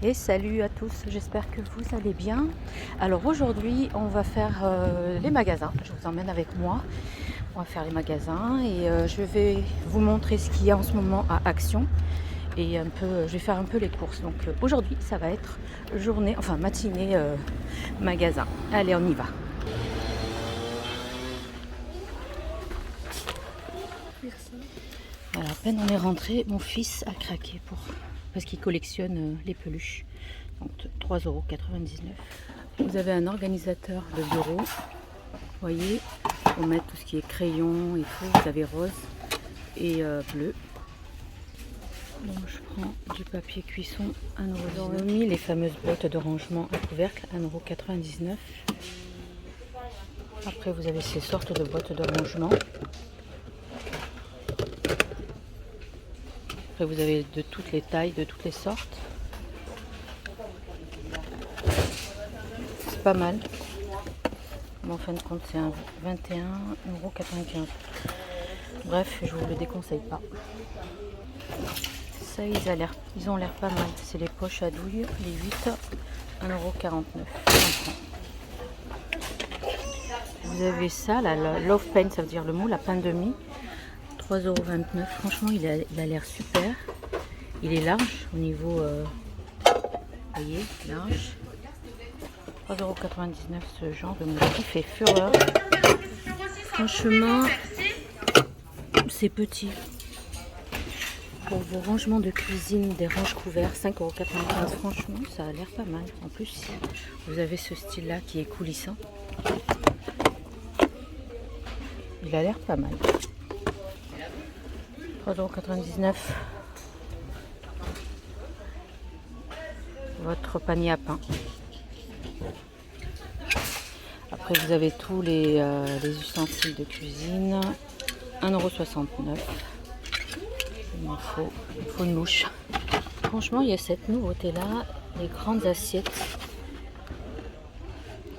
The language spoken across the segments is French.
Et salut à tous, j'espère que vous allez bien. Alors aujourd'hui on va faire les magasins, je vous emmène avec moi. On va faire les magasins et je vais vous montrer ce qu'il y a en ce moment à Action. Et je vais faire un peu les courses. Donc aujourd'hui ça va être matinée magasin. Allez, on y va. Alors, à peine on est rentré, mon fils a craqué parce qu'il collectionne les peluches. Donc 3,99 €. Vous avez un organisateur de bureau. Vous voyez, pour mettre tout ce qui est crayon et tout. Vous avez rose et bleu. Donc je prends du papier cuisson 1,19 €. Les fameuses boîtes de rangement à couvercle 1,99 €. Après vous avez ces sortes de boîtes de rangement. Après vous avez de toutes les tailles, de toutes les sortes. C'est pas mal. Mais en fin de compte c'est un 21,95 €. Bref, je vous le déconseille pas. Ça ils ont l'air pas mal. C'est les poches à douille, les 8, 1,49 €. Vous avez ça, la Love Pen, ça veut dire le mot, la peine de mie, 3,29 €. Franchement, il a l'air super. Il est large au niveau, vous voyez, large. 3,99 € ce genre de mot qui fait fureur. Franchement, c'est petit. Pour vos rangements de cuisine, des ranges couverts, 5,95 €. Franchement, ça a l'air pas mal. En plus, vous avez ce style-là qui est coulissant. Il a l'air pas mal. 3,99 €. Votre panier à pain. Après, vous avez tous les ustensiles de cuisine. 1,69 €. Il me faut une mouche. Franchement, il y a cette nouveauté-là. Les grandes assiettes.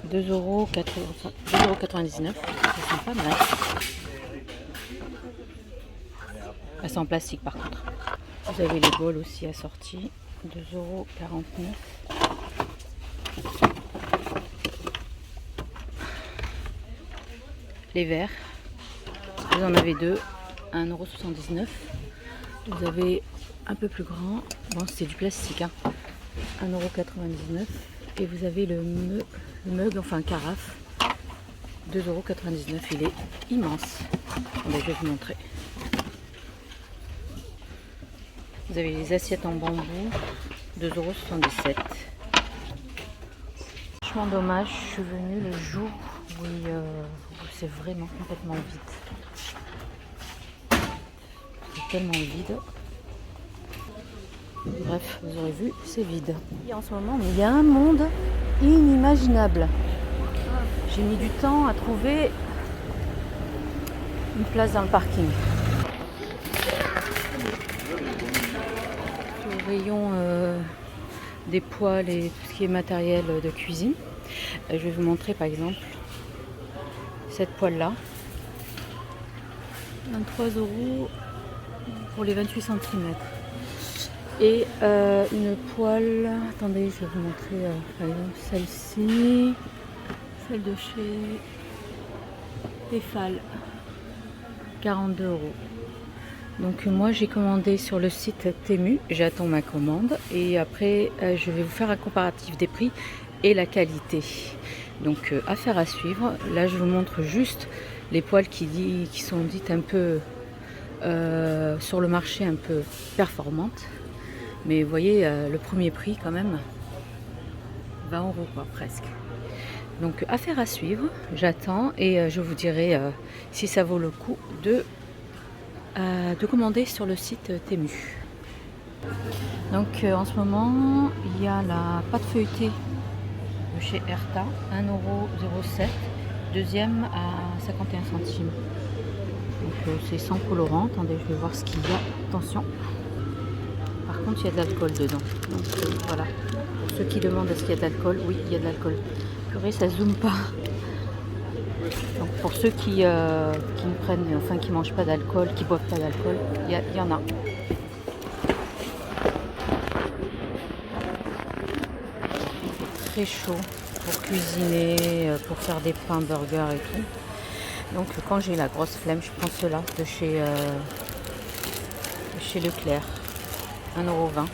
2,99 €. Elles sont pas mal. Elles sont en plastique par contre. Vous avez les bols aussi assortis. 2,49 €. Les verres. Vous en avez deux. 1,79 €. Vous avez un peu plus grand. Bon, c'est du plastique. 1,99 €. Et vous avez le mug, enfin carafe. 2,99 €. Il est immense. Allez, je vais vous montrer. Vous avez les assiettes en bambou, 2,77 €. Franchement dommage, je suis venue le jour où c'est vraiment complètement vide. C'est tellement vide. Bref, vous aurez vu, c'est vide. Et en ce moment, il y a un monde inimaginable. J'ai mis du temps à trouver une place dans le parking. Au rayon des poêles et tout ce qui est matériel de cuisine. Je vais vous montrer par exemple cette poêle là. 23 € pour les 28 cm. Et une poêle, attendez, je vais vous montrer par exemple celle-ci, celle de chez Tefal, 42 €. Donc moi j'ai commandé sur le site Temu, j'attends ma commande et après je vais vous faire un comparatif des prix et la qualité. Donc affaire à suivre. Là je vous montre juste les poêles qui sont dites un peu sur le marché un peu performantes. Mais vous voyez le premier prix quand même, 20 € quoi presque. Donc affaire à suivre, j'attends et je vous dirai si ça vaut le coup de commander sur le site Temu. Donc en ce moment il y a la pâte feuilletée de chez Erta, 1,07 €, deuxième à 51 centimes. Donc c'est sans colorant. Attendez, je vais voir ce qu'il y a. Attention. Par contre il y a de l'alcool dedans. Donc voilà. Pour ceux qui demandent est-ce qu'il y a de l'alcool, oui il y a de l'alcool. Purée, ça zoome pas. Donc pour ceux qui ne prennent, enfin qui mangent pas d'alcool, qui boivent pas d'alcool, il y en a. Très chaud pour cuisiner, pour faire des pains, burgers et tout. Donc quand j'ai la grosse flemme, je prends cela de chez Leclerc, 1,20 €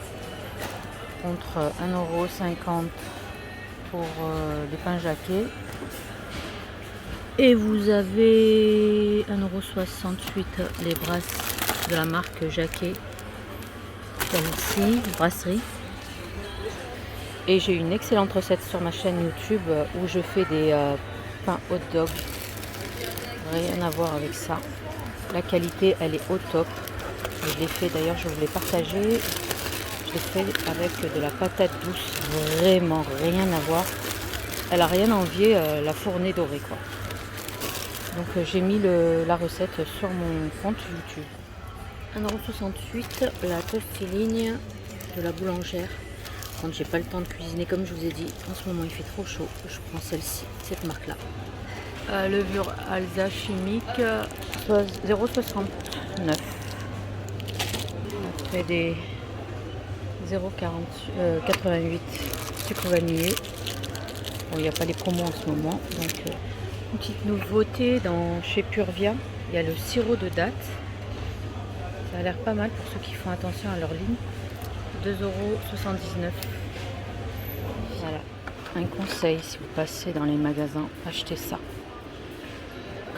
contre 1,50 € pour les pains Jacquet. Et vous avez 1,68 € les brasses de la marque Jacquet, celle-ci, brasserie. Et j'ai une excellente recette sur ma chaîne YouTube où je fais des pains hot dog. Rien à voir avec ça. La qualité, elle est au top. Je l'ai fait d'ailleurs, je vous l'ai partagé. Je l'ai fait avec de la patate douce. Vraiment rien à voir. Elle a rien à envier la fournée dorée, quoi. Donc j'ai mis la recette sur mon compte YouTube. 1,68 € la tortillini de la boulangère. Quand j'ai pas le temps de cuisiner, comme je vous ai dit, en ce moment il fait trop chaud, je prends celle-ci, cette marque là. Levure Alsa chimique 0,69 €. Après des 0,88 sucre vanillé. Bon, il n'y a pas les promos en ce moment. Donc une petite nouveauté chez Purvia, il y a le sirop de date. Ça a l'air pas mal pour ceux qui font attention à leur ligne. 2,79 €. Voilà, un conseil si vous passez dans les magasins, achetez ça.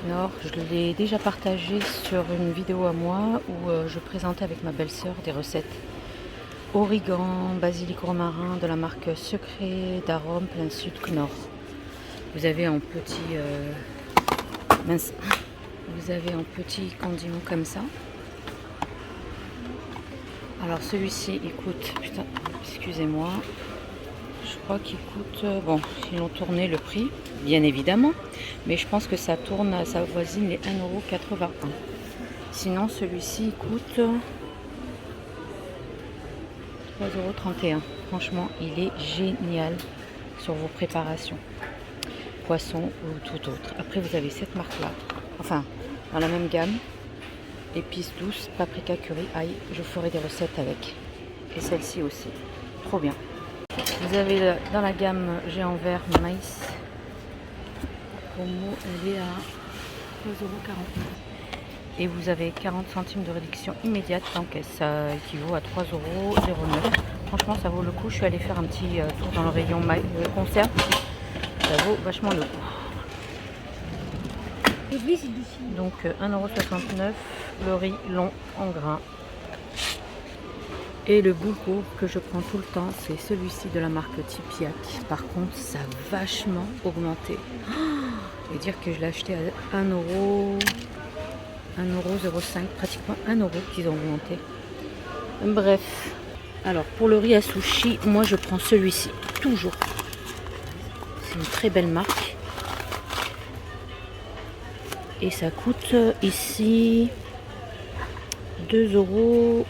Knorr, je l'ai déjà partagé sur une vidéo à moi où je présentais avec ma belle-sœur des recettes. Origan, basilic romarin de la marque Secret d'arôme plein sud Knorr. Vous avez un petit vous avez un petit condiment comme ça. Alors celui-ci il coûte, putain, excusez-moi, je crois qu'il coûte, bon, ils ont tourné le prix, bien évidemment, mais je pense que ça tourne, ça avoisine les 1,81 €. Sinon celui-ci il coûte 3,31 €. Franchement, il est génial sur vos préparations, poisson ou tout autre. Après vous avez cette marque-là, enfin dans la même gamme. Épices douces, paprika, curry, ail, je ferai des recettes avec. Et celle-ci aussi, trop bien. Vous avez dans la gamme géant vert maïs. Promo, elle est à 3,49 €. Et vous avez 40 centimes de réduction immédiate en caisse. Ça équivaut à 3,09 €. Franchement, ça vaut le coup. Je suis allée faire un petit tour dans le rayon conserve. Ça vaut vachement le coup. Donc 1,69 €, le riz long en grains. Et le boulgour que je prends tout le temps, c'est celui-ci de la marque Tipiak. Par contre, ça a vachement augmenté. Et dire que je l'ai acheté à 1,05 €, pratiquement 1 € qu'ils ont augmenté. Bref. Alors pour le riz à sushi, moi je prends celui-ci, toujours. C'est une très belle marque. Et ça coûte ici 2,62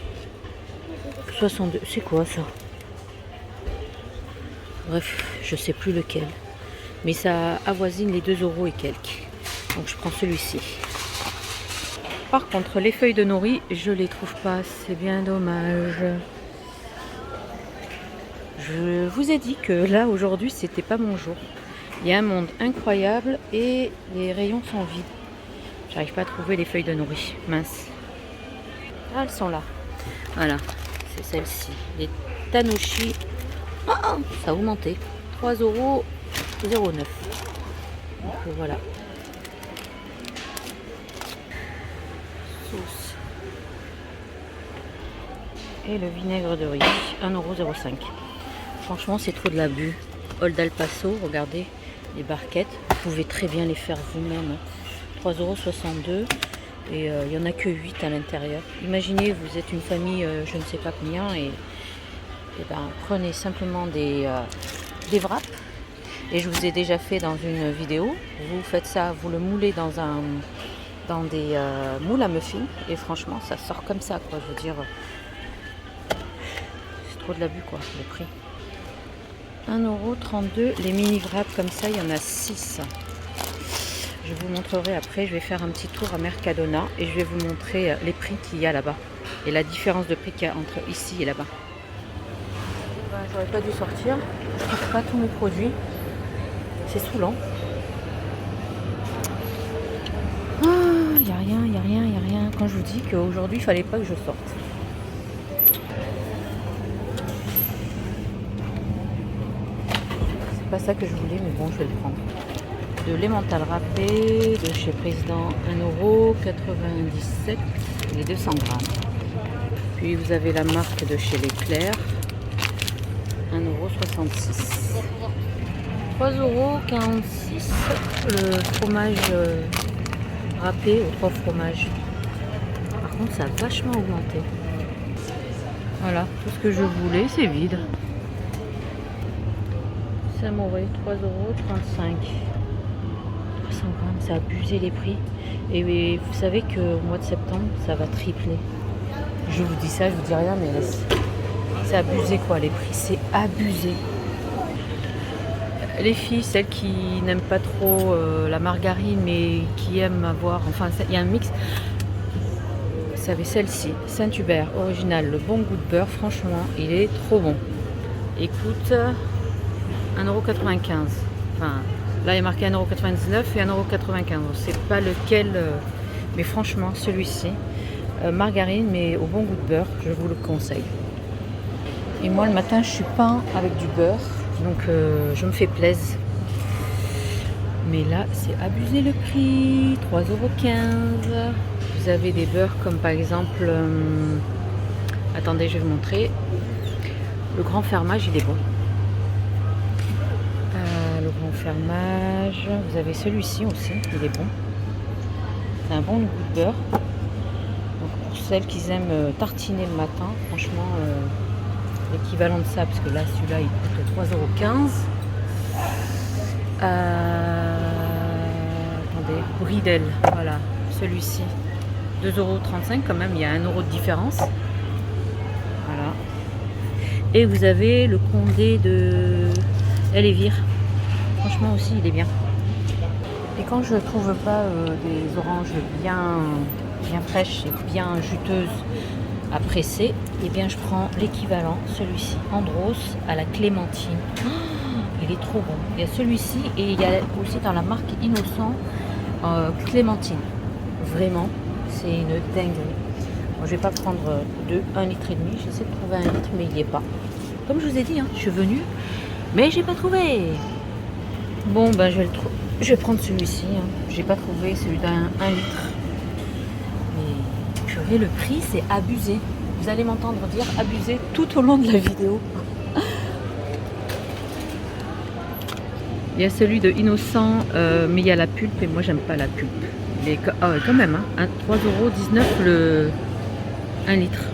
€. C'est quoi ça? Bref, je sais plus lequel. Mais ça avoisine les 2 € et quelques. Donc je prends celui-ci. Par contre, les feuilles de nori, je les trouve pas. C'est bien dommage. Je vous ai dit que là, aujourd'hui, c'était pas mon jour. Il y a un monde incroyable et les rayons sont vides. J'arrive pas à trouver les feuilles de nori. Mince. Ah, elles sont là. Voilà, c'est celle-ci. Les Tanoshi. Ah, ça a augmenté. 3,09 €. Donc voilà. Sauce. Et le vinaigre de riz. 1,05 €. Franchement, c'est trop de l'abus. Old El Paso, regardez les barquettes. Vous pouvez très bien les faire vous-même. 3,62 € et il n'y en a que 8 à l'intérieur. Imaginez, vous êtes une famille, je ne sais pas combien, et ben, prenez simplement des wraps. Et je vous ai déjà fait dans une vidéo. Vous faites ça, vous le moulez dans des moules à muffins et franchement, ça sort comme ça, quoi. Je veux dire, c'est trop de l'abus, quoi, le prix. 1,32 €, les mini wraps comme ça, il y en a 6. Je vous montrerai après, je vais faire un petit tour à Mercadona et je vais vous montrer les prix qu'il y a là-bas et la différence de prix qu'il y a entre ici et là-bas. Ben, j'aurais pas dû sortir, je trouve pas tous mes produits, c'est saoulant. Il n'y a rien, il n'y a rien, il n'y a rien. Quand je vous dis qu'aujourd'hui il fallait pas que je sorte. C'est pas ça que je voulais, mais bon, je vais le prendre. De l'emmental râpé de chez Président, 1,97 €, les 200 grammes. Puis vous avez la marque de chez Leclerc, 1,66 €. 3,46 € le fromage râpé aux 3 fromages. Par contre, ça a vachement augmenté. Voilà, tout ce que je voulais, c'est vide. Samouraï, 3,35 €. 300 grammes, ça a abusé les prix. Et vous savez qu'au mois de septembre, ça va tripler. Je vous dis ça, je vous dis rien, mais c'est abusé quoi, les prix, c'est abusé. Les filles, celles qui n'aiment pas trop la margarine, mais qui aiment avoir, enfin, il y a un mix. Vous savez, celle-ci, Saint-Hubert, original, le bon goût de beurre, franchement, il est trop bon. Il coûte 1,95 €. Enfin, là, il est marqué 1,99 € et 1,95 €. C'est pas lequel, mais franchement, celui-ci, margarine, mais au bon goût de beurre, je vous le conseille. Et moi, le matin, je suis pain avec du beurre, donc je me fais plaisir. Mais là, c'est abusé le prix, 3,15 €. Vous avez des beurres comme par exemple, attendez, je vais vous montrer. Le grand fermage, il est bon. Le grand fermage, vous avez celui-ci aussi, il est bon. C'est un bon goût de beurre. Donc pour celles qui aiment tartiner le matin, franchement, l'équivalent de ça, parce que là, celui-là, il coûte 3,15 €. Attendez, Bridel, voilà, celui-ci, 2,35 € quand même, il y a 1 € de différence. Voilà. Et vous avez le Condé de Elévire. Franchement aussi, il est bien. Et quand je ne trouve pas des oranges bien fraîches et bien juteuses à presser, et bien je prends l'équivalent, celui-ci, Andros à la clémentine. Oh, il est trop bon. Il y a celui-ci et il y a aussi dans la marque Innocent clémentine. Vraiment, c'est une dinguerie. Bon, je vais pas prendre 1,5 litre. J'essaie de trouver 1 litre, mais il n'y est pas. Comme je vous ai dit, hein, je suis venue, mais j'ai pas trouvé. Bon, ben je vais prendre celui-ci. Hein. J'ai pas trouvé celui d'un 1 litre. Mais purée, le prix, c'est abusé. Vous allez m'entendre dire abusé tout au long de la vidéo. Il y a celui de Innocent, mais il y a la pulpe et moi j'aime pas la pulpe. Il est quand même, hein, 3,19 € le 1 litre.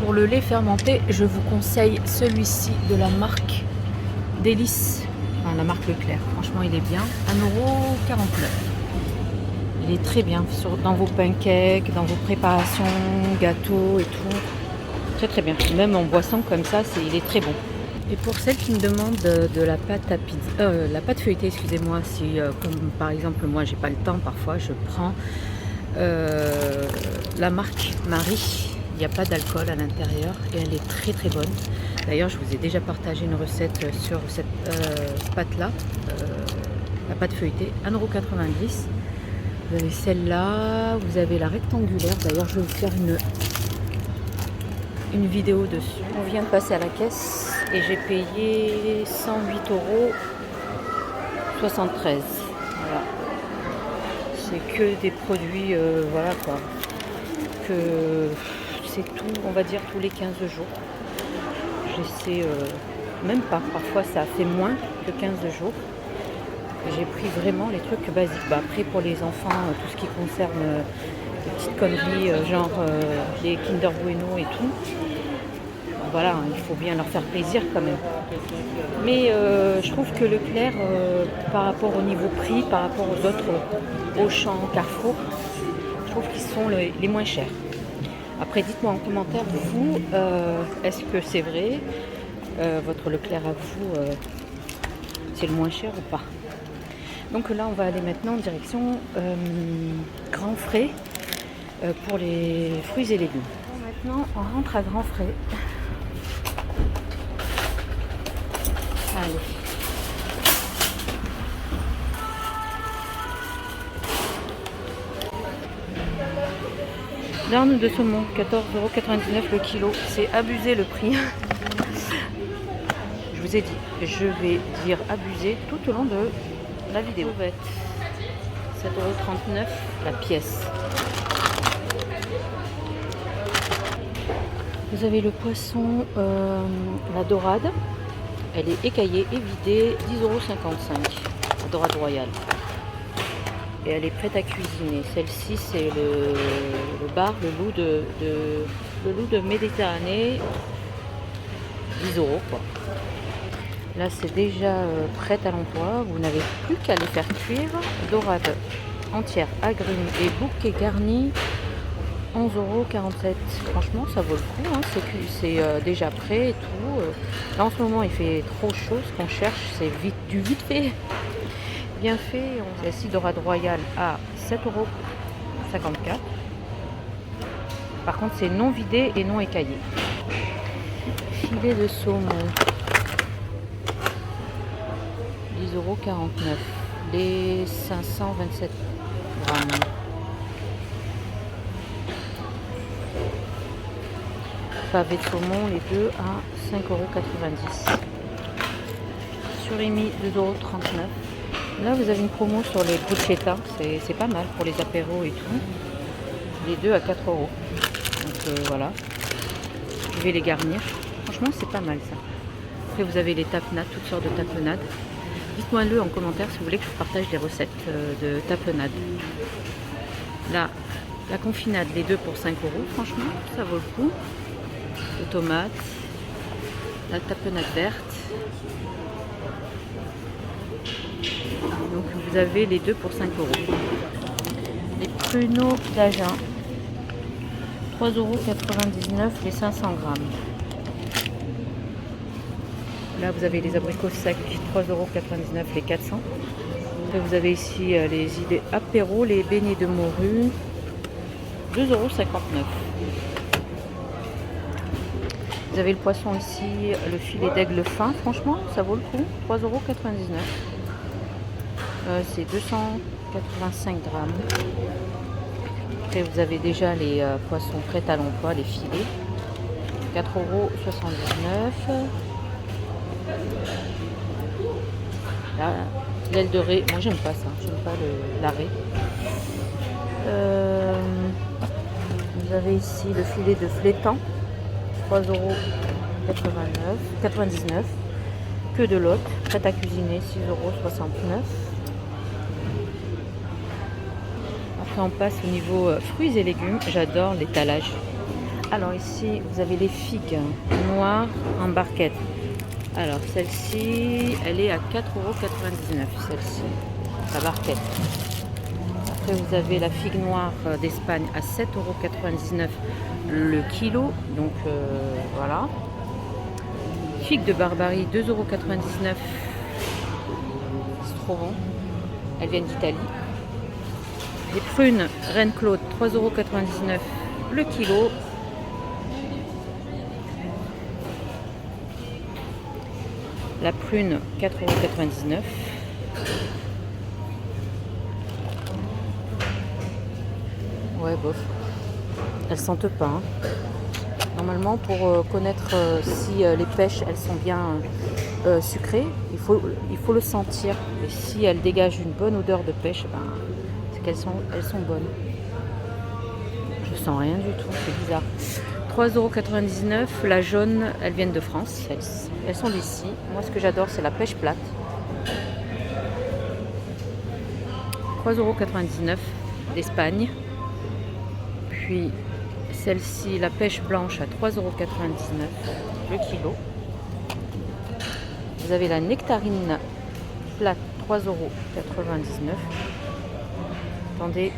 Pour le lait fermenté, je vous conseille celui-ci de la marque Délice, enfin, la marque Leclerc. Franchement, il est bien. 1,49 €. Il est très bien dans vos pancakes, dans vos préparations, gâteaux et tout. Très très bien. Même en boisson comme ça, il est très bon. Et pour celles qui me demandent de la pâte à pizza, la pâte feuilletée, excusez-moi, si comme par exemple moi j'ai pas le temps, parfois je prends la marque Marie. Il n'y a pas d'alcool à l'intérieur et elle est très très bonne. D'ailleurs, je vous ai déjà partagé une recette sur cette pâte-là, la pâte feuilletée, 1,90 €. Vous avez celle-là, vous avez la rectangulaire. D'ailleurs, je vais vous faire une vidéo dessus. On vient de passer à la caisse et j'ai payé 108,73 €. Voilà. C'est que des produits, voilà quoi. Que c'est tout, on va dire tous les 15 jours. J'essaie, même pas, parfois ça fait moins que 15 jours. J'ai pris vraiment les trucs basiques. Bah, après pour les enfants, tout ce qui concerne les petites conneries, genre les Kinder Bueno et tout. Voilà, il faut bien leur faire plaisir quand même. Mais je trouve que Leclerc, par rapport au niveau prix, par rapport aux autres Auchan, Carrefour, je trouve qu'ils sont les moins chers. Après, dites-moi en commentaire, vous, est-ce que c'est vrai, votre Leclerc à vous, c'est le moins cher ou pas? Donc là, on va aller maintenant en direction Grand Frais pour les fruits et légumes. Maintenant, on rentre à Grand Frais. Allez. Darne de saumon, 14,99 € le kilo. C'est abusé le prix. Je vous ai dit, je vais dire abusé tout au long de la vidéo. 7,39 € la pièce. Vous avez le poisson, la dorade. Elle est écaillée et vidée, 10,55 €. La dorade royale. Et elle est prête à cuisiner. Celle-ci, c'est le bar, le loup de Méditerranée. 10 € quoi. Là, c'est déjà prête à l'emploi. Vous n'avez plus qu'à les faire cuire. Dorade entière, agrumes et bouquet garni. 11,47 €. Franchement, ça vaut le coup. Hein. C'est déjà prêt et tout. Là, en ce moment, il fait trop chaud. Ce qu'on cherche, c'est du vite fait. Bien fait. On a ici dorade royale à 7,54 €. Par contre, c'est non vidé et non écaillé. Filet de saumon. 10,49 €. Les 527 grammes. Pavé de saumon, les deux à 5,90 €. Surimi, 2,39 €. Là, vous avez une promo sur les bruschetta. C'est pas mal pour les apéros et tout. Les deux à 4 €. Donc voilà. Je vais les garnir. Franchement, c'est pas mal ça. Après, vous avez les tapenades, toutes sortes de tapenades. Dites-moi-le en commentaire si vous voulez que je vous partage des recettes de tapenades. Là, la confinade, les deux pour 5 €. Franchement, ça vaut le coup. De tomates. La tapenade verte. Donc, vous avez les deux pour 5 €. Les pruneaux d'Agen. 3,99 € les 500 grammes. Là, vous avez les abricots secs, 3,99 € les 400. Et vous avez ici les idées apéro, les beignets de morue, 2,59 €. Vous avez le poisson ici, le filet d'aigle fin. Franchement, ça vaut le coup, 3,99 €. C'est 285 grammes. Après, vous avez déjà les poissons prêts à l'emploi, les filets, 4,79 €. Là, l'aile de raie, moi j'aime pas ça, j'aime pas la raie. Vous avez ici le filet de flétan, 3,99 €. Que de l'autre, prête à cuisiner, 6,69 €. Après on passe au niveau fruits et légumes, j'adore l'étalage. Alors ici vous avez les figues noires en barquette. Alors celle-ci, elle est à 4,99 €, celle-ci, la barquette. Après vous avez la figue noire d'Espagne à 7,99 € le kilo, donc voilà. Figue de Barbarie, 2,99 €, c'est trop bon, elles viennent d'Italie. Les prunes Reine Claude, 3,99 € le kilo. La prune, 4,99 €. Ouais, bof. Elles sentent pas. Hein. Normalement, pour connaître si les pêches elles sont bien sucrées, il faut le sentir. Et si elles dégagent une bonne odeur de pêche, ben, c'est qu'elles sont bonnes. Je sens rien du tout, c'est bizarre. 3,99 €. La jaune, elles viennent de France. Elles sont d'ici. Moi, ce que j'adore, c'est la pêche plate. 3,99 € d'Espagne. Puis celle-ci, la pêche blanche à 3,99 € le kilo. Vous avez la nectarine plate, 3,99 €. Attendez,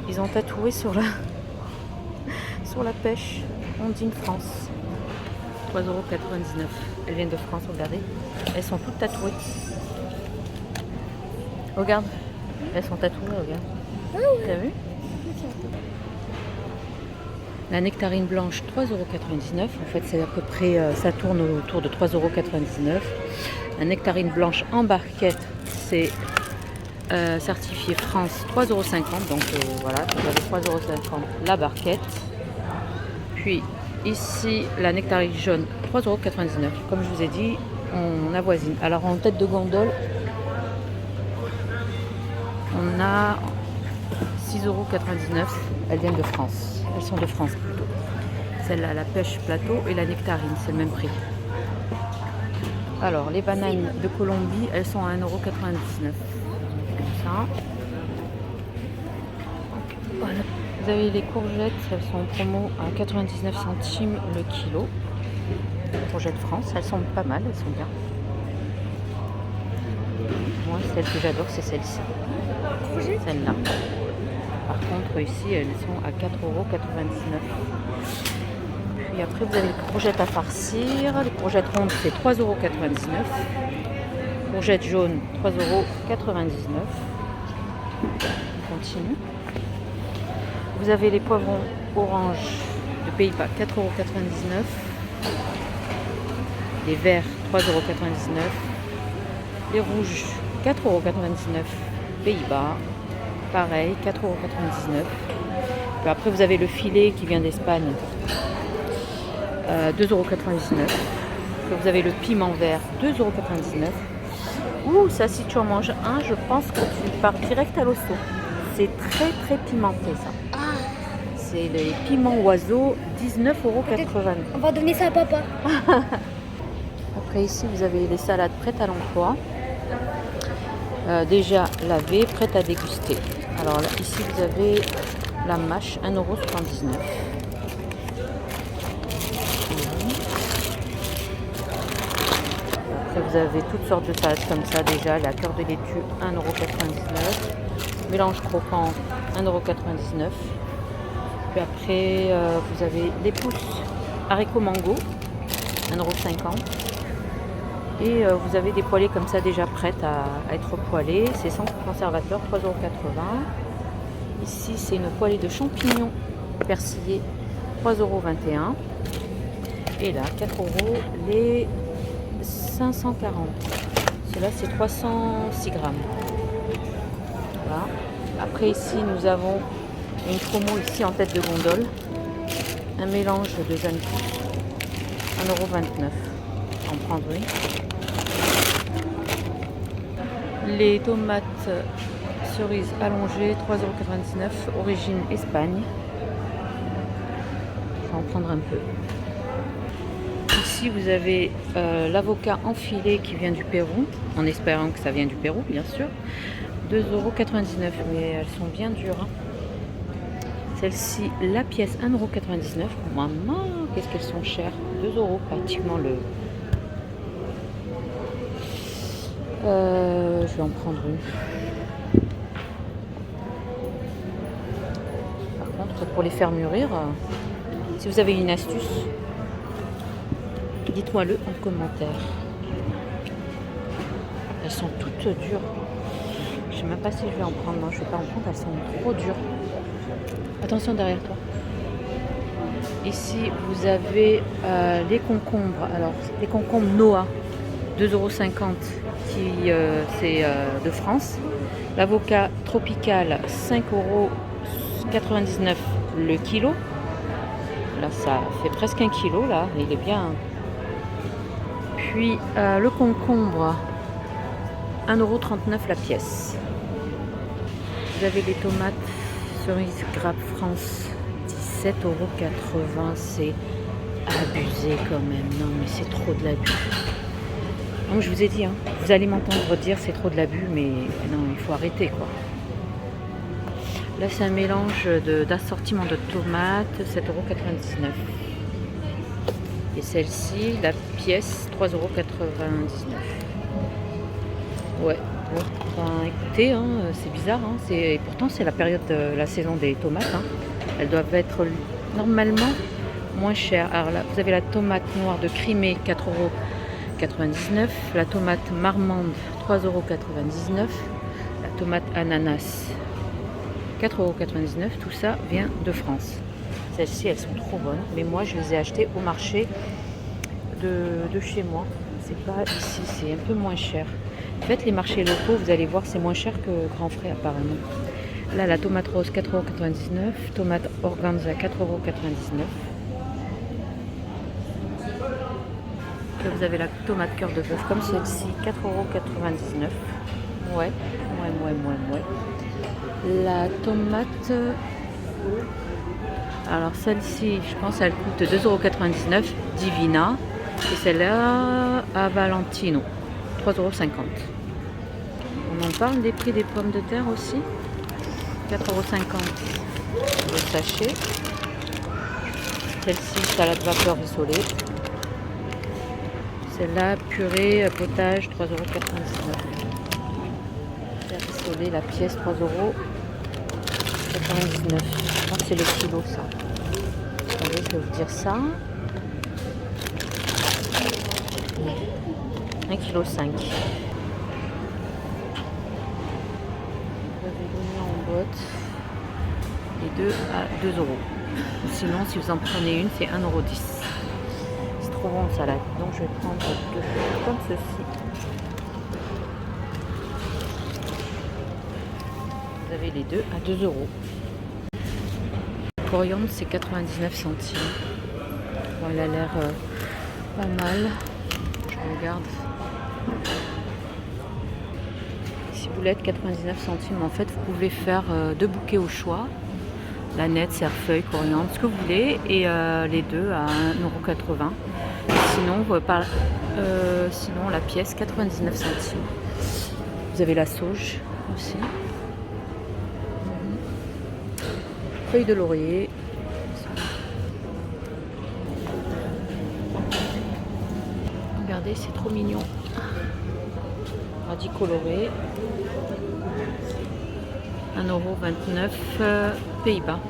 ils ont tatoué sur la pêche Ondine France, 3,99 €. Elles viennent de France, regardez. Elles sont toutes tatouées. Regarde, elles sont tatouées, regarde. Ah ouais. T'as vu? La nectarine blanche, 3,99 €. En fait, c'est à peu près, ça tourne autour de 3,99 €. La nectarine blanche en barquette, c'est certifié France, 3,50 €. Donc voilà, vous avez 3,50 € la barquette. Puis ici, la nectarine jaune, 3,99 €. Comme je vous ai dit, on avoisine. Alors en tête de gondole, on a 6,99 €. Elles viennent de France. Elles sont de France plutôt. Celle-là, la pêche plateau et la nectarine, c'est le même prix. Alors, les bananes de Colombie, elles sont à 1,99 €. Comme ça. Voilà. Vous avez les courgettes, elles sont en promo à 99 centimes le kilo. Les courgettes France, elles sont pas mal, elles sont bien. Moi, celle que j'adore, c'est celle-ci. Celle-là. Par contre, ici, elles sont à 4,99 €. Puis après, vous avez les courgettes à farcir. Les courgettes rondes, c'est 3,99 €. Courgettes jaunes, 3,99 €. On continue. Vous avez les poivrons orange de Pays-Bas, 4,99 €. Les verts, 3,99 €. Les rouges, 4,99 € Pays-Bas. Pareil, 4,99 €. Puis après, vous avez le filet qui vient d'Espagne, 2,99 €. Vous avez le piment vert, 2,99 €. Ouh, ça, si tu en manges un, je pense que tu pars direct à l'hosto. C'est très très pimenté, ça. C'est les piments oiseaux, 19,89 €. On va donner ça à papa. Après, ici, vous avez les salades prêtes à l'emploi. Déjà lavées, prêtes à déguster. Alors là, ici, vous avez la mâche, 1,79 €. Après, vous avez toutes sortes de salades comme ça déjà. La cœur de laitue, 1,99 €. Mélange croquant, 1,99 €. Puis après, vous avez les pousses haricots mango, 1,50 €. Et vous avez des poêlées comme ça déjà prêtes à être poêlées. C'est sans conservateur, 3,80 €. Ici, c'est une poêlée de champignons persillés, 3,21 €. Et là, 4 € les 540. Cela, c'est 306 grammes. Voilà. Après, ici, nous avons une promo ici en tête de gondole. Un mélange de jeunes pousses, 1,29 €. En prendre une. Les tomates cerises allongées, 3,99 €, origine Espagne. Je vais en prendre un peu. Ici, vous avez l'avocat enfilé qui vient du Pérou, en espérant que ça vient du Pérou, bien sûr. 2,99 €, mais elles sont bien dures. Hein. Celle-ci, la pièce, 1,99 €. Maman, qu'est-ce qu'elles sont chères. 2 € pratiquement le... je vais en prendre une. Par contre, pour les faire mûrir, si vous avez une astuce, dites-moi-le en commentaire. Elles sont toutes dures. Je ne sais même pas si je vais en prendre. Non, je ne vais pas en prendre, elles sont trop dures. Attention derrière toi. Ici, vous avez les concombres. Alors, les concombres Noah, 2,50 € qui c'est de France. L'avocat tropical, 5,99 € le kilo. Là, ça fait presque 1 kilo. Là, il est bien. Puis le concombre, 1,39 € la pièce. Vous avez les tomates cerises grappe France, 17,80 €. C'est abusé quand même. Non, mais c'est trop de l'abus. Non, je vous ai dit, hein, vous allez m'entendre dire c'est trop de l'abus, mais non, il faut arrêter quoi. Là, c'est un mélange d'assortiment de tomates, 7,99 €. Et celle-ci, la pièce, 3,99 €. Ouais, bon, ben, écoutez, hein, c'est bizarre. Hein, et pourtant, c'est la période de la saison des tomates. Hein. Elles doivent être normalement moins chères. Alors là, vous avez la tomate noire de Crimée, 4,99 €. La tomate marmande, 3,99 €. La tomates ananas, 4,99 €. Tout ça vient de France. Celles-ci, elles sont trop bonnes. Mais moi, je les ai achetées au marché de chez moi. C'est pas ici, c'est un peu moins cher. Faites les marchés locaux, vous allez voir, c'est moins cher que Grand Frais apparemment. Là, la tomate rose, 4,99 €. Tomate organza, 4,99 €. Là, vous avez la tomate cœur de bœuf comme celle-ci, 4,99 €. Ouais. La tomate... Alors celle-ci, je pense, elle coûte 2,99 € Divina. Et celle-là, à Valentino, 3,50 €. On en parle des prix des pommes de terre aussi. 4,50 € le sachet. Celle-ci, salade vapeur rissolée. Celle-là, purée potage, 3,99 €. Rissolée, la pièce, 3,99 €. Je crois que c'est le kilo, ça. Attendez, je vais vous dire ça. 1,5 kg. Vous avez l'oignon en boîte. Les deux à 2 €. Sinon, si vous en prenez une, c'est 1,10 €. C'est trop bon en salade. Donc, je vais prendre deux comme ceci. Vous avez les deux à 2 €. Coriandre, c'est 99 centimes. Bon, elle a l'air pas mal. Je regarde. Ciboulette, 99 centimes. En fait, vous pouvez faire deux bouquets au choix. La nette, cerfeuil, coriandre, ce que vous voulez. Et les deux à 1,80 €. Sinon, la pièce, 99 centimes. Vous avez la sauge aussi. Feuilles de laurier. Regardez, c'est trop mignon. Radis coloré. 1,29 € Pays-Bas.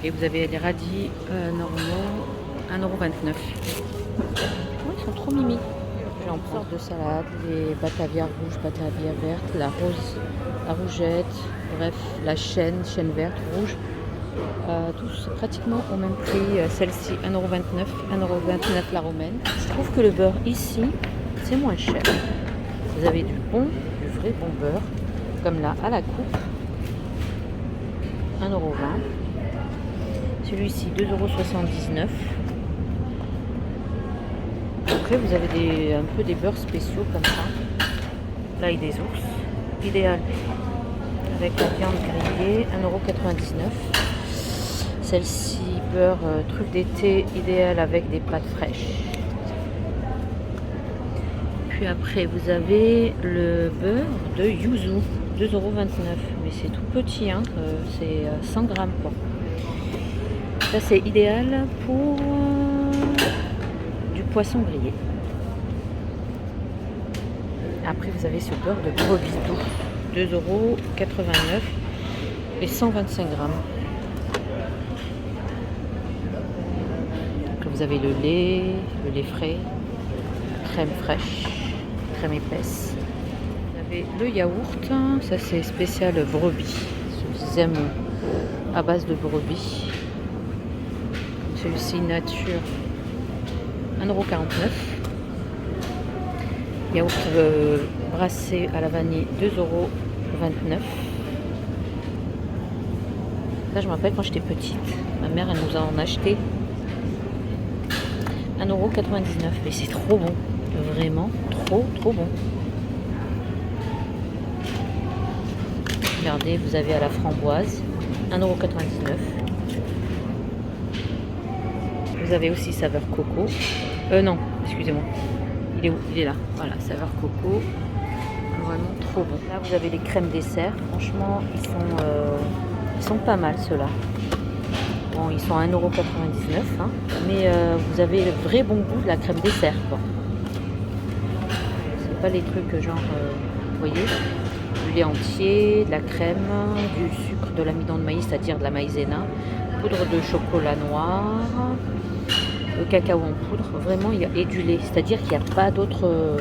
Et vous avez les radis normaux, 1,29 €. Oh, ils sont trop mimi. J'ai en sorte de salade, les batavia rouges, batavia verte, la rose, la rougette, bref, la chêne verte, rouge. Tous pratiquement au même prix. Celle-ci, 1,29 €, 1,29 € la romaine. Je trouve que le beurre ici, c'est moins cher. Vous avez du vrai bon beurre, comme là, à la coupe. 1,20 €. Celui-ci, 2,79 €. Après, vous avez un peu des beurres spéciaux comme ça. L'ail des ours, idéal avec la viande grillée, 1,99 €. Celle-ci, beurre truffe d'été, idéal avec des pâtes fraîches. Puis après, vous avez le beurre de yuzu, 2,29 €. Mais c'est tout petit, hein, c'est 100 grammes quoi. Ça, c'est idéal pour du poisson grillé. Après, vous avez ce beurre de brebis doux, 2,89 € et 125 grammes. Donc, vous avez le lait frais, crème fraîche, crème épaisse. Vous avez le yaourt, ça c'est spécial brebis. Ceux qui aiment à base de brebis. Celui-ci nature, 1,49 €. Yaourt brassé à la vanille, 2,29 €. Ça, je me rappelle quand j'étais petite, ma mère elle nous en achetait 1,99 €. Mais c'est trop bon, vraiment trop bon. Regardez, vous avez à la framboise, 1,99 €. Vous avez aussi saveur coco. Non, excusez-moi. Il est où? Il est là. Voilà, saveur coco. Vraiment trop bon. Là, vous avez les crèmes dessert. Franchement, ils sont pas mal ceux-là. Bon, ils sont à 1,99 €, hein, mais vous avez le vrai bon goût de la crème dessert, quoi. C'est pas les trucs genre, vous voyez, du lait entier, de la crème, du sucre, de l'amidon de maïs, c'est-à-dire de la maïzena, poudre de chocolat noir, le cacao en poudre, vraiment, et du lait, c'est-à-dire qu'il n'y a pas d'autre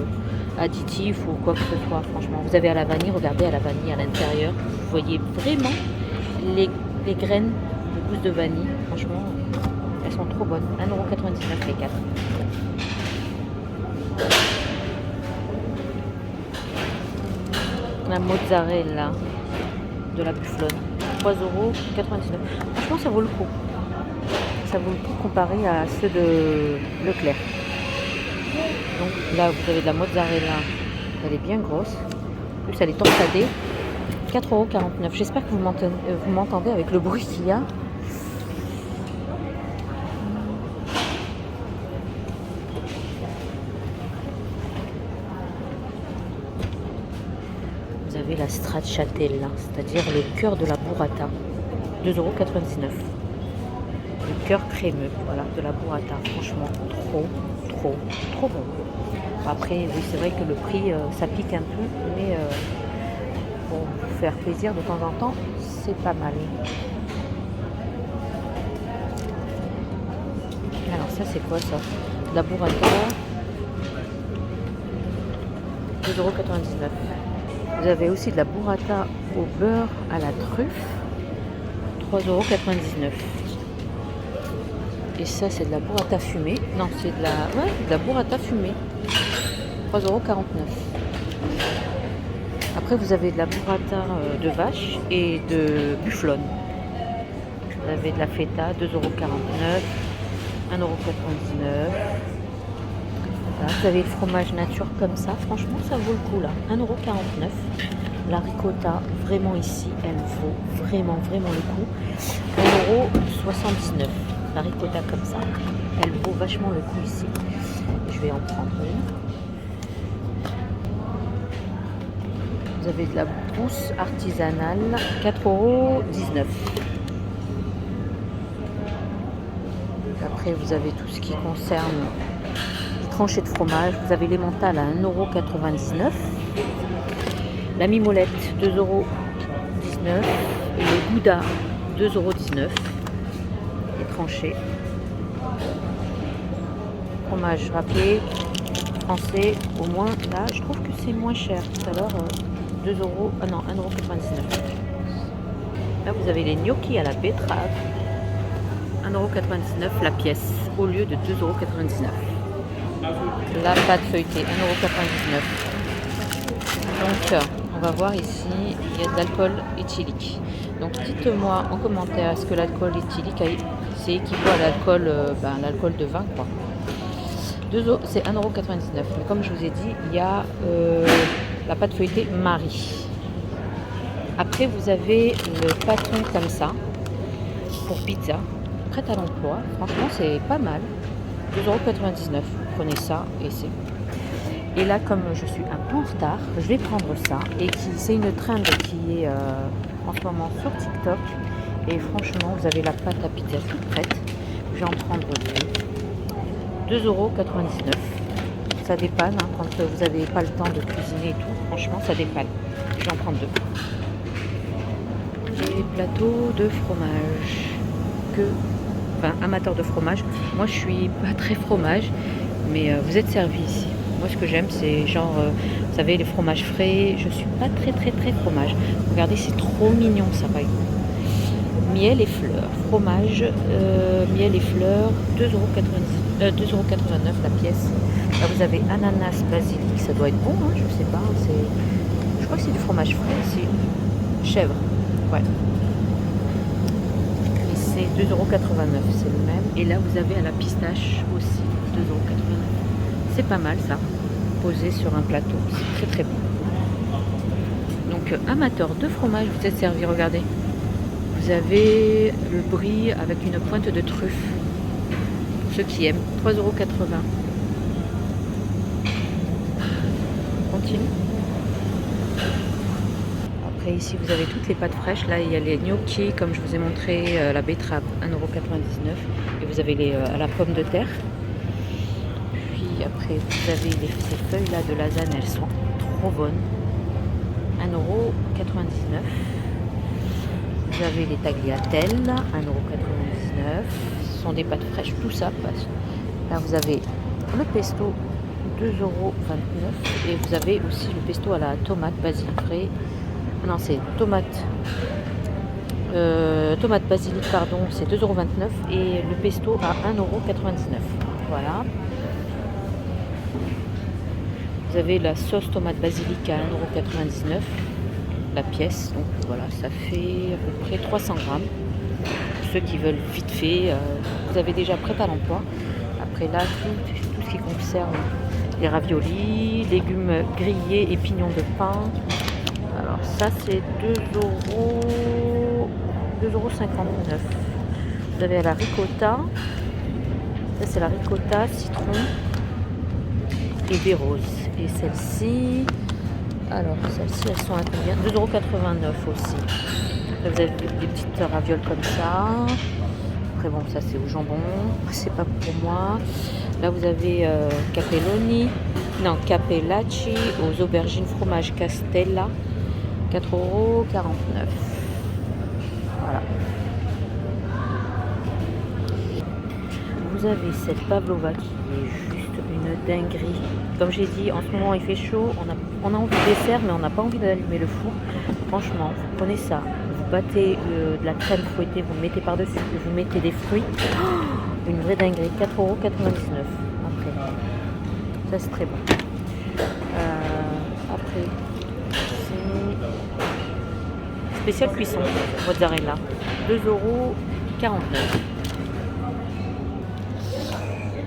additifs ou quoi que ce soit, franchement. Vous avez à la vanille, regardez à la vanille à l'intérieur. Vous voyez vraiment les graines de gousse de vanille. Franchement, elles sont trop bonnes. 1,99 € les 4. La mozzarella de la bufflone, 3,99 €. Franchement, ça vaut le coup. Ça vaut le coup comparé à ceux de Leclerc. Donc là, vous avez de la mozzarella. Elle est bien grosse. En plus, elle est torsadée. 4,49 €. J'espère que vous m'entendez avec le bruit qu'il y a. Vous avez la stracciatella, c'est-à-dire le cœur de la burrata. 2,99 €. Le cœur crémeux, voilà, de la burrata. Franchement, trop bon. Après, oui, c'est vrai que le prix, ça pique un peu, mais pour vous faire plaisir de temps en temps, c'est pas mal. Alors ça, c'est quoi ça? De la burrata, 2,99 €. Vous avez aussi de la burrata au beurre à la truffe, 3,99 €. Et ça, c'est de la burrata fumée. Non, c'est de la burrata fumée. 3,49 €. Après, vous avez de la burrata de vache et de bufflone. Vous avez de la feta, 2,49 €, 1,99 €. Voilà, vous avez le fromage nature comme ça. Franchement, ça vaut le coup là. 1,49 €. La ricotta, vraiment ici, elle vaut vraiment le coup. 1,79 €. La ricotta comme ça, elle vaut vachement le coup ici. Je vais en prendre une. Vous avez de la brousse artisanale, 4,19 €. Après, vous avez tout ce qui concerne les tranchées de fromage. Vous avez l'emmental à 1,99 €. La mimolette, 2,19 €. Et le gouda, 2,19 €. Les tranchées. Fromage râpé, français, au moins, là, je trouve que c'est moins cher. Tout à l'heure, 2 €, ah non, 1,99 €. Là, vous avez les gnocchis à la betterave, 1,99 € la pièce, au lieu de 2,99 €. La pâte feuilletée, 1,99 €. Donc, on va voir ici, il y a de l'alcool éthylique. Donc, dites-moi en commentaire, est-ce que l'alcool éthylique, c'est équivaut à l'alcool de vin, quoi. C'est 1,99 €. Mais comme je vous ai dit, il y a la pâte feuilletée Marie. Après, vous avez le pâton comme ça, pour pizza, prête à l'emploi. Franchement, c'est pas mal. 2,99 €. Prenez ça et c'est bon. Et là, comme je suis un peu en retard, je vais prendre ça. Et c'est une trend qui est en ce moment sur TikTok. Et franchement, vous avez la pâte à pizza toute prête. Je vais en prendre deux. 2,99 €. Ça dépanne hein, quand vous n'avez pas le temps de cuisiner et tout. Franchement, ça dépanne. Je vais en prendre deux. Et plateau de fromage. Amateur de fromage. Moi, je suis pas très fromage, mais vous êtes servi ici. Moi, ce que j'aime, c'est genre, vous savez, les fromages frais. Je suis pas très fromage. Regardez, c'est trop mignon ça, par exemple. Miel et fleurs, fromage, miel et fleurs, 2,89 € la pièce. Là vous avez ananas, basilic, ça doit être bon, hein, je sais pas, je crois que c'est du fromage frais, c'est chèvre, ouais. Et c'est 2,89 €, c'est le même. Et là vous avez à la pistache aussi, 2,89 €. C'est pas mal ça, posé sur un plateau, c'est très bon. Donc amateur de fromage, vous êtes servi, regardez. Vous avez le brie avec une pointe de truffe. Pour ceux qui aiment, 3,80 €. On continue. Après ici vous avez toutes les pâtes fraîches. Là il y a les gnocchis comme je vous ai montré, la betterave 1,99 € et vous avez à la pomme de terre. Puis après vous avez ces feuilles là de lasagne, elles sont trop bonnes. 1,99 €. Vous avez les tagliatelles, 1,99 €. Ce sont des pâtes fraîches, tout ça passe. Là, vous avez le pesto 2,29 €. Et vous avez aussi le pesto à la tomate basilic frais. Non, c'est tomate. Tomate basilic, pardon, c'est 2,29 € et le pesto à 1,99 €. Voilà. Vous avez la sauce tomate basilic à 1,99 € la pièce. Donc voilà, ça fait à peu près 300 grammes. Pour ceux qui veulent vite fait, vous avez déjà prêt à l'emploi. Après là, tout ce qui concerne les raviolis, légumes grillés et pignons de pain. Alors ça c'est 2,59 €. Vous avez la ricotta. Ça c'est la ricotta, citron et des roses. Et celle-ci, alors celles-ci elles sont à combien? 2,89 € aussi. Là vous avez des petites ravioles comme ça. Après bon, ça c'est au jambon, c'est pas pour moi. Là vous avez cappellacci aux aubergines fromage Castella, 4,49 €. Voilà. Vous avez cette pavlova qui est juste une dinguerie. Comme j'ai dit, en ce moment il fait chaud, on a envie de dessert, mais on n'a pas envie d'allumer le four. Franchement, vous prenez ça, vous battez de la crème fouettée, vous le mettez par-dessus, vous mettez des fruits. Oh, une vraie dinguerie, 4,99 € après. Ça c'est très bon. Après, c'est spécial cuisson, mozzarella, 2,49 €.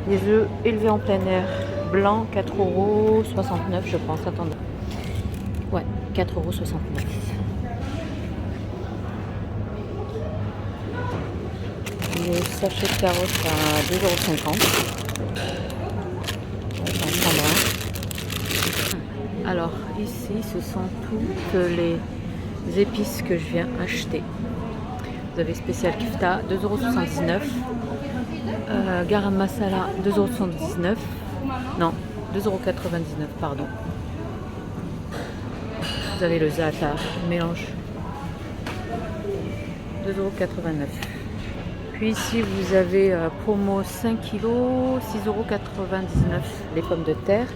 Les œufs élevés en plein air, blanc, 4,69 € je pense. Attendez. Ouais, 4,69 €. Les sachets de carottes à 2,50 €. Alors ici, ce sont toutes les épices que je viens acheter. Vous avez spécial kifta, 2,79 €. Garam masala, 2,79 €. Non, 2,99 €, pardon. Vous avez le za'atar, mélange, 2,89 €. Puis ici vous avez promo 5 kg, 6,99 € les pommes de terre.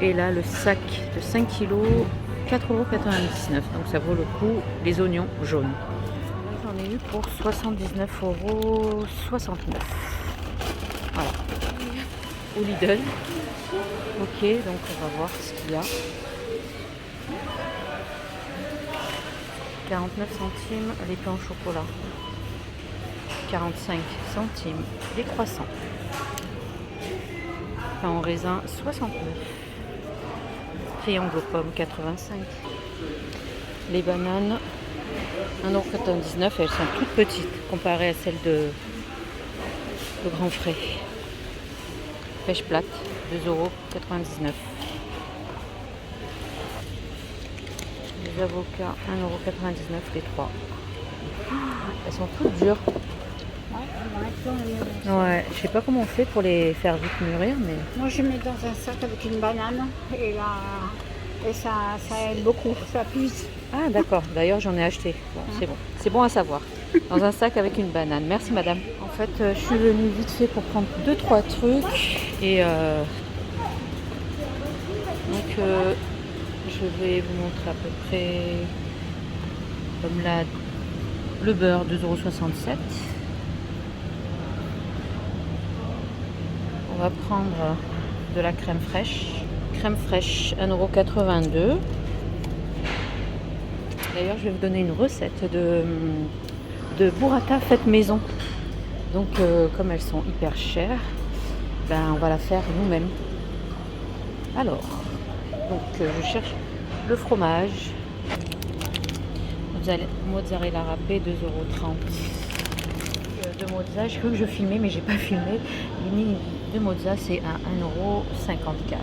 Et là le sac de 5 kg, 4,99 €. Donc ça vaut le coup, les oignons jaunes. J'en ai eu pour 79,69 €. Voilà. Au Lidl. Ok, donc on va voir ce qu'il y a. 49 centimes les pains au chocolat. 45 centimes les croissants. Pain en raisin, 69. Triangle aux pommes, 85. Les bananes, 1,99 €. Elles sont toutes petites comparées à celles de Grand Frais. Pêche plate, 2,99 €. Les avocats, 1,99 € les 3. Elles sont toutes dures. Ouais, je sais pas comment on fait pour les faire vite mûrir, mais... Moi, je mets dans un sac avec une banane et ça aide beaucoup, ça puise. Ah d'accord, d'ailleurs j'en ai acheté. Bon, c'est bon. C'est bon à savoir. Dans un sac avec une banane. Merci madame. En fait, je suis venue vite fait pour prendre 2-3 trucs. Et donc je vais vous montrer à peu près comme là le beurre, 2,67 €. On va prendre de la crème fraîche. Crème fraîche, 1,82 €. D'ailleurs, je vais vous donner une recette de burrata faite maison. Donc, comme elles sont hyper chères, ben, on va la faire nous-mêmes. Alors, donc, je cherche le fromage. Mozzarella râpé, 2,30 €. De mozza, j'ai cru que je filmais, mais j'ai pas filmé. Mini de mozza, c'est à 1,54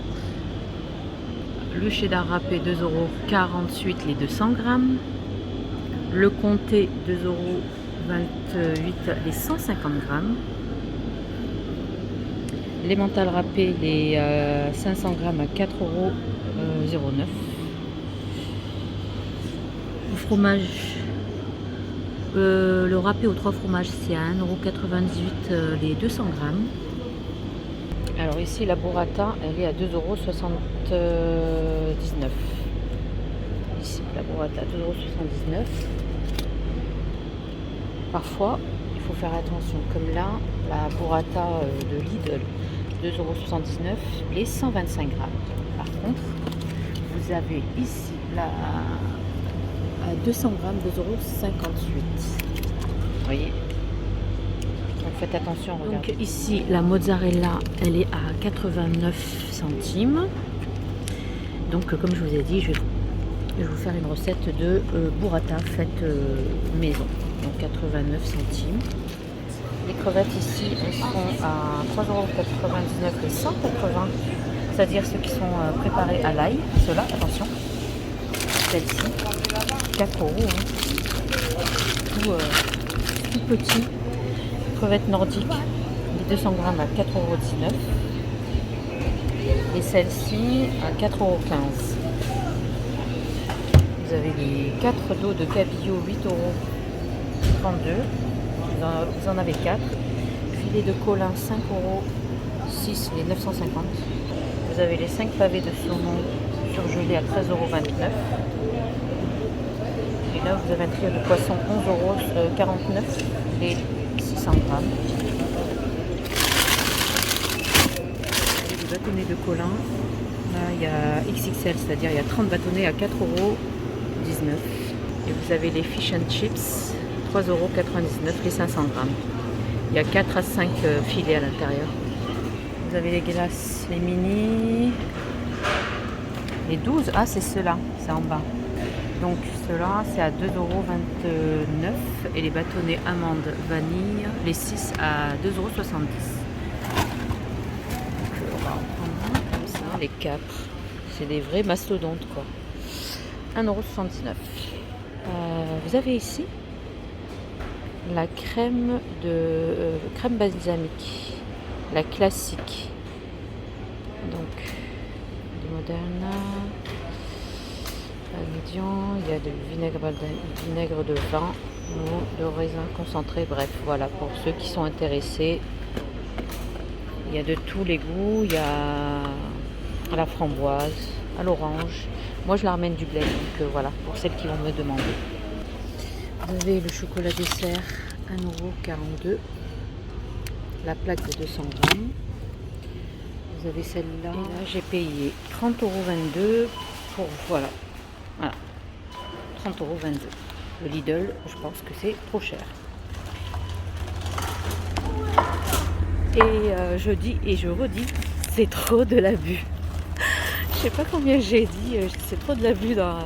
€. Le cheddar râpé, 2,48 € les 200 grammes. Le comté, 2,28 € les 150 grammes. L'emmental râpé, les 500 grammes à 4,09 €. Le fromage, le râpé aux 3 fromages, c'est à 1,98 € les 200 grammes. Alors ici, la burrata, elle est à 2,79 €. Ici, la burrata, 2,79 €. Parfois, il faut faire attention. Comme là, la burrata de Lidl, 2,79 €, les 125 grammes. Par contre, vous avez ici la à 200 grammes, 2,58 €. Vous voyez? Donc faites attention, regardez. Donc ici, la mozzarella, elle est à 89 centimes. Donc comme je vous ai dit, je vais vous faire une recette de burrata faite maison. Donc 89 centimes. Les crevettes ici, elles sont à 3,99 € et 180, c'est-à-dire ceux qui sont préparés à l'ail. Ceux-là, attention. Celle-ci, 4 €. Hein. Tout petit. Crevettes nordiques, les 200 grammes à 4,19 €. Et celle-ci à 4,15 €. Vous avez les 4 dos de cabillaud, 8,32 €. Vous en avez 4. Filet de colin, 5,06 €, les 950. Vous avez les 5 pavés de saumon surgelés à 13,29 €. Et là, vous avez un trio de poisson, 11,49 €, les 600 grammes. Des bâtonnets de colin. Là, il y a XXL, c'est-à-dire il y a 30 bâtonnets à 4,19 €. Et vous avez les fish and chips, 3,99 € les 500 grammes. Il y a 4 à 5 filets à l'intérieur. Vous avez les glaces, les mini, les 12. Ah, c'est ceux-là, c'est en bas. Donc ceux-là, c'est à 2,29 € et les bâtonnets amandes vanille, les 6 à 2,70 €. On va en prendre comme ça, les 4. C'est des vrais mastodontes, quoi. 1,79 €. Vous avez ici la crème crème balsamique, la classique. Donc, du Moderna. Ingrédients, il y a du vinaigre de vin ou de raisin concentré, bref, voilà, pour ceux qui sont intéressés. Il y a de tous les goûts, il y a à la framboise, à l'orange. Moi, je la ramène du bled, donc voilà, pour celles qui vont me demander. Vous avez le chocolat dessert, 1,42 €, la plaque de 200 grammes. Vous avez celle-là, et là, j'ai payé 30,22 € pour, voilà. Voilà, 30,22 €. Le Lidl, je pense que c'est trop cher. Et je dis et je redis, c'est trop de l'abus. Je sais pas combien j'ai dit, c'est trop de l'abus dans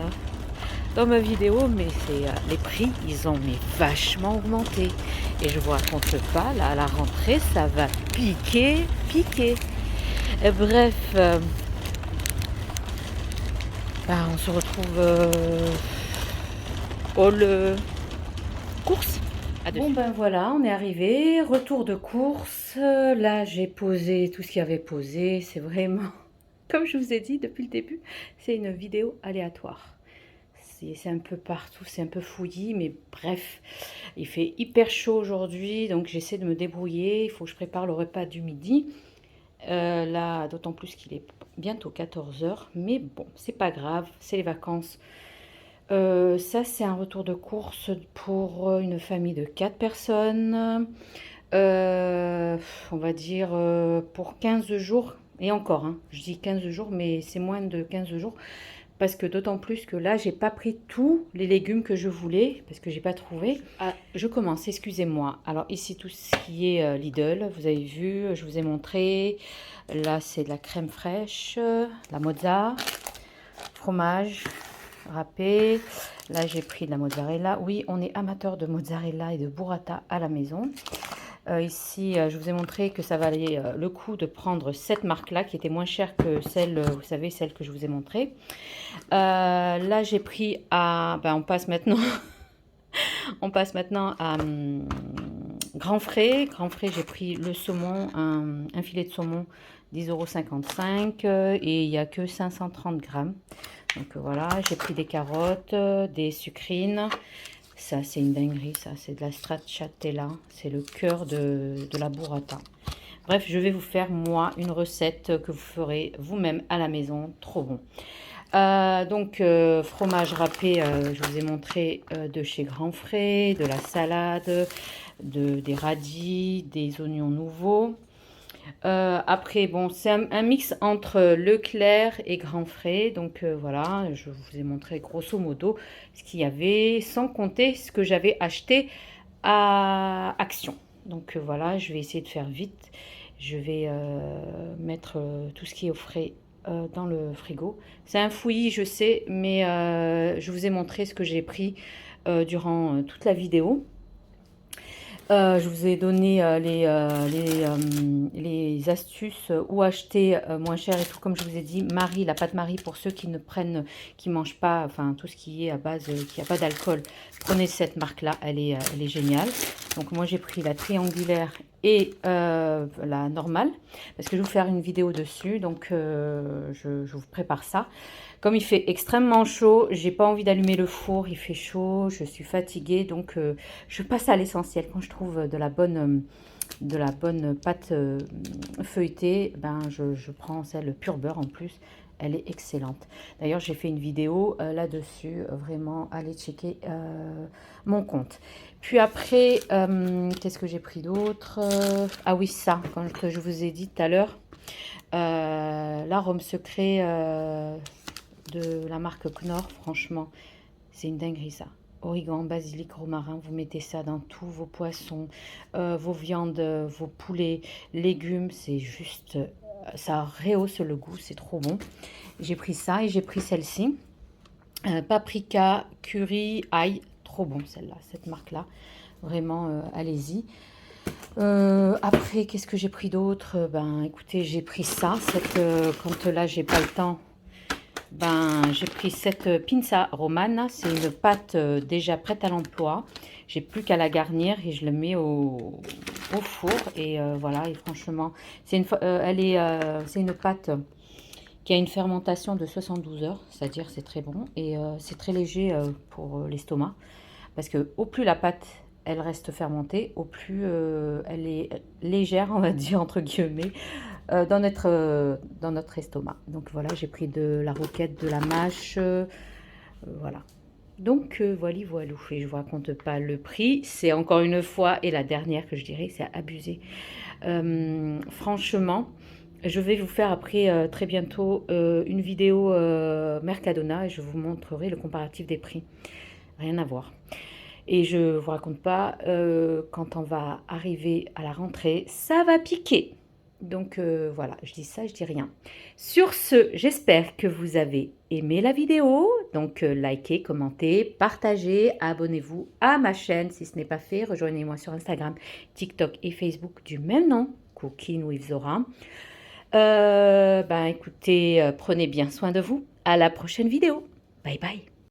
ma vidéo, mais c'est les prix, ils ont mais vachement augmenté. Et je vous raconte pas, là, à la rentrée, ça va piquer. Et bref. On se retrouve all course. Bon ben voilà, on est arrivé, retour de course. Là j'ai posé tout ce qu'il y avait posé. C'est vraiment, comme je vous ai dit depuis le début, c'est une vidéo aléatoire. C'est un peu partout, c'est un peu fouillis, mais bref, il fait hyper chaud aujourd'hui, donc j'essaie de me débrouiller. Il faut que je prépare le repas du midi. Là, d'autant plus qu'il est bientôt 14 h, mais bon, c'est pas grave, c'est les vacances. Ça, c'est un retour de course pour une famille de 4 personnes. On va dire pour 15 jours, et encore, hein, je dis 15 jours, mais c'est moins de 15 jours. Parce que d'autant plus que là, j'ai pas pris tous les légumes que je voulais, parce que j'ai pas trouvé. Ah, je commence, excusez-moi. Alors ici, tout ce qui est Lidl, vous avez vu, je vous ai montré. Là, c'est de la crème fraîche, la mozza, fromage râpé. Là, j'ai pris de la mozzarella. Oui, on est amateur de mozzarella et de burrata à la maison. Ici, je vous ai montré que ça valait le coup de prendre cette marque-là, qui était moins chère que celle, vous savez, celle que je vous ai montrée. Là, j'ai pris à... on passe maintenant... on passe maintenant à Grand Frais. Grand Frais, j'ai pris le saumon, un filet de saumon, 10,55 € et il n'y a que 530 grammes. Donc voilà, j'ai pris des carottes, des sucrines. Ça, c'est une dinguerie, ça. C'est de la stracciatella. C'est le cœur de la burrata. Bref, je vais vous faire, moi, une recette que vous ferez vous-même à la maison. Trop bon. Donc, fromage râpé, je vous ai montré de chez Grand Frais, de la salade, des radis, des oignons nouveaux. Après, bon, c'est un mix entre Leclerc et Grand Frais. Donc, voilà, je vous ai montré grosso modo ce qu'il y avait, sans compter ce que j'avais acheté à Action. Donc, voilà, je vais essayer de faire vite. Je vais mettre tout ce qui est au frais dans le frigo. C'est un fouillis, je sais, mais je vous ai montré ce que j'ai pris durant toute la vidéo. Je vous ai donné les astuces où acheter moins cher et tout, comme je vous ai dit. Marie, la pâte Marie, pour ceux qui mangent pas, enfin tout ce qui est à base, qui a pas d'alcool, prenez cette marque-là, elle est géniale. Donc moi j'ai pris la triangulaire et la normale, parce que je vais vous faire une vidéo dessus, donc je vous prépare ça. Comme il fait extrêmement chaud, j'ai pas envie d'allumer le four, il fait chaud, je suis fatiguée, donc je passe à l'essentiel. Quand je trouve de la bonne pâte feuilletée, ben je prends celle pure beurre en plus, elle est excellente. D'ailleurs, j'ai fait une vidéo là-dessus, vraiment, allez checker mon compte. Puis après, qu'est-ce que j'ai pris d'autre? Ah oui, ça, que je vous ai dit tout à l'heure, l'arôme secret de la marque Knorr, franchement, c'est une dinguerie ça. Origan, basilic, romarin, vous mettez ça dans tous vos poissons, vos viandes, vos poulets, légumes, c'est juste, ça rehausse le goût, c'est trop bon. J'ai pris ça et j'ai pris celle-ci, paprika, curry, ail, trop bon celle-là, cette marque-là, vraiment, allez-y. Après, qu'est-ce que j'ai pris d'autre? Ben, écoutez, j'ai pris ça, quand là, j'ai pas le temps. Ben, j'ai pris cette pinza romana, c'est une pâte déjà prête à l'emploi. J'ai plus qu'à la garnir et je le mets au four. Et voilà, et franchement, c'est une pâte qui a une fermentation de 72 heures, c'est-à-dire c'est très bon. Et c'est très léger pour l'estomac. Parce que au plus la pâte, elle reste fermentée, au plus elle est légère, on va dire, entre guillemets, dans notre estomac. Donc voilà, j'ai pris de la roquette, de la mâche, voilà. Donc voilà, voilà. Et je vous raconte pas le prix. C'est encore une fois, et la dernière que je dirais, c'est abusé. Franchement, je vais vous faire après très bientôt une vidéo Mercadona et je vous montrerai le comparatif des prix. Rien à voir. Et je vous raconte pas, quand on va arriver à la rentrée, ça va piquer. Donc voilà, je dis ça, je dis rien. Sur ce, j'espère que vous avez aimé la vidéo. Donc likez, commentez, partagez, abonnez-vous à ma chaîne si ce n'est pas fait. Rejoignez-moi sur Instagram, TikTok et Facebook du même nom, Cooking with Zora. Ben écoutez, prenez bien soin de vous. À la prochaine vidéo. Bye bye.